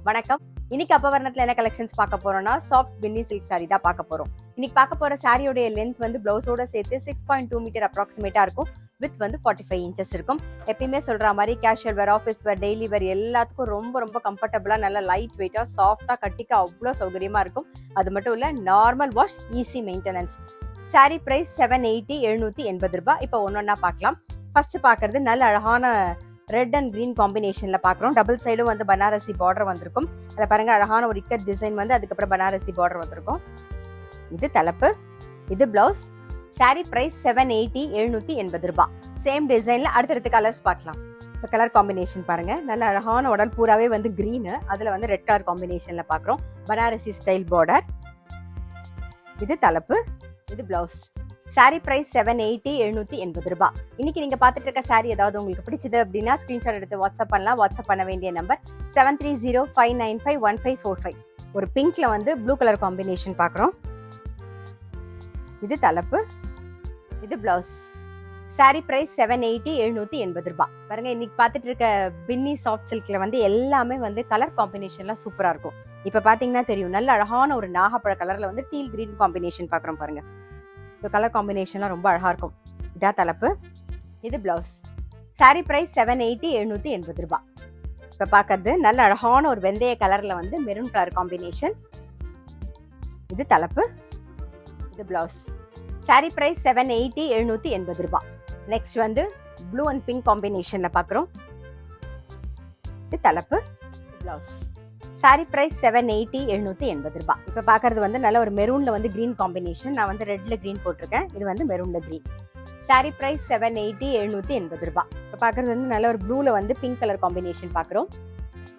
வணக்கம். இன்னைக்கு அப்பவர்ணத்துல என்ன கலெக்ஷன்ஸ் பார்க்க போறோம்னா சாஃப்ட் பின்னி சில்க் சாரி தான் பார்க்க போறோம். இன்னைக்கு பார்க்க போற சாரியோட லென்த் வந்து பிளவுஸோட சேர்த்து 6.2 மீட்டர் அப்ராக்சிமேட்டா இருக்கும். வித் வந்து 45 இன்ச்சஸ் இருக்கும். எப்பயுமே சொல்ற மாதிரி கேஷுவல் வேர், ஆஃபீஸ் வேர், டெய்லி வேர் எல்லாத்துக்கும் ரொம்ப கம்ஃபர்டபுளா நல்ல லைட் வெயிட்டா சாஃப்டா கட்டிக்க அவ்வளோ சௌகரியமா இருக்கும். அது மட்டும் இல்ல normal wash, easy maintenance. Sari price 780 780 ரூபாய். இப்போ ஒன்னொன்னா பார்க்கலாம். ஃபர்ஸ்ட் பார்க்கறது நல்ல அழகான ரெட் அண்ட் கிரீன் காம்பினேஷன்ல பாக்குறோம். டபுள் சைடும் வந்து பனாரசி பார்டர் வந்திருக்கும். அதில் பாருங்க அழகான ஒரு இக்கட் டிசைன் வந்து அதுக்கப்புறம் பனாரசி பார்டர் வந்திருக்கும். இது தலைப்பு, இது பிளவுஸ். சாரி பிரைஸ் 780 780 ரூபாய். சேம் டிசைன்ல அடுத்தடுத்த கலர்ஸ் பார்க்கலாம். இப்போ கலர் காம்பினேஷன் பாருங்க, நல்ல அழகான உடல் பூராவே வந்து கிரீனு, அதுல வந்து ரெட் கலர் காம்பினேஷன்ல பாக்குறோம். Banarasi style border. இது தலைப்பு, இது பிளவுஸ். சாரி பிரைஸ் 780 780 ரூபாய். இன்னைக்கு நீங்க பாத்துட்டு இருக்க சாரி ஏதாவது உங்களுக்கு பிடிச்சது அப்படின்னா ஸ்கிரீன்ஷாட் எடுத்து வாட்ஸ்அப் பண்ணலாம். வாட்ஸ்அப் பண்ண வேண்டிய நம்பர் 7305951545. ஒரு பிங்க்ல வந்து ப்ளூ கலர் காம்பினேஷன் பாக்குறோம். இது தலைப்பு, இது பிளவுஸ். சாரி பிரைஸ் 780 780 ரூபாய். பாருங்க, இன்னைக்கு பாத்துட்டு இருக்க பின்னி சாஃப்ட் சில்க்ல வந்து எல்லாமே வந்து கலர் காம்பினேஷன்லாம் சூப்பரா இருக்கும். இப்ப பாத்தீங்கன்னா தெரியும், நல்ல அழகான ஒரு நாகப்பழ கலர்ல வந்து டீல் கிரீன் காம்பினேஷன் பாக்குறோம் பாருங்க. கலர் காம்பினேஷன்லாம் ரொம்ப அழகா இருக்கும். இதா தலைப்பு, இது பிளவுஸ். சாரி பிரைஸ் 780 780 ரூபாய். இப்ப பாக்குறது நல்ல அழகான ஒரு வெந்தய கலர்ல வந்து மெரூன் கலர் காம்பினேஷன். இது தலைப்பு, இது பிளவுஸ். சாரி பிரைஸ் 780 780 ரூபாய். நெக்ஸ்ட் வந்து ப்ளூ அண்ட் பிங்க் காம்பினேஷன்ல பாக்குறோம். இது தலைப்பு, பிளவுஸ். சாரி பிரைஸ் 780 780 ரூபாய். இப்ப பாக்குறது வந்து நல்ல ஒரு மெரூன்ல வந்து கிரீன் காம்பினேஷன். நான் வந்து ரெட்ல கிரீன் போட்டிருக்கேன். இது வந்து மெரூன்ல கிரீன். சாரி பிரைஸ் 780 780 ரூபாய். இப்ப பாக்குறது வந்து நல்ல ஒரு ப்ளூல வந்து பிங்க் கலர் காம்பினேஷன் பாக்குறோம்.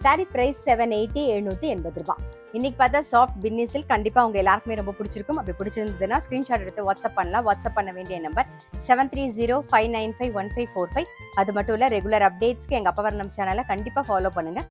சாரி பிரைஸ் 780 780 ரூபாய். இன்னைக்கு பார்த்தா சாஃப்ட் பின்னி சில்க் கண்டிப்பா உங்க எல்லாருக்குமே ரொம்ப பிடிச்சிருக்கும். அப்படி பிடிச்சிருந்ததுன்னா ஸ்கிரீன்ஷாட் எடுத்து வாட்ஸ்அப் பண்ணலாம். வாட்ஸ்அப் பண்ண வேண்டிய நம்பர் 7305951545. அது மட்டும் இல்ல ரெகுலர் அப்டேட்ஸ்க்கு எங்க அப்பவர்ணம் சேனலை கண்டிப்பா ஃபாலோ பண்ணுங்க.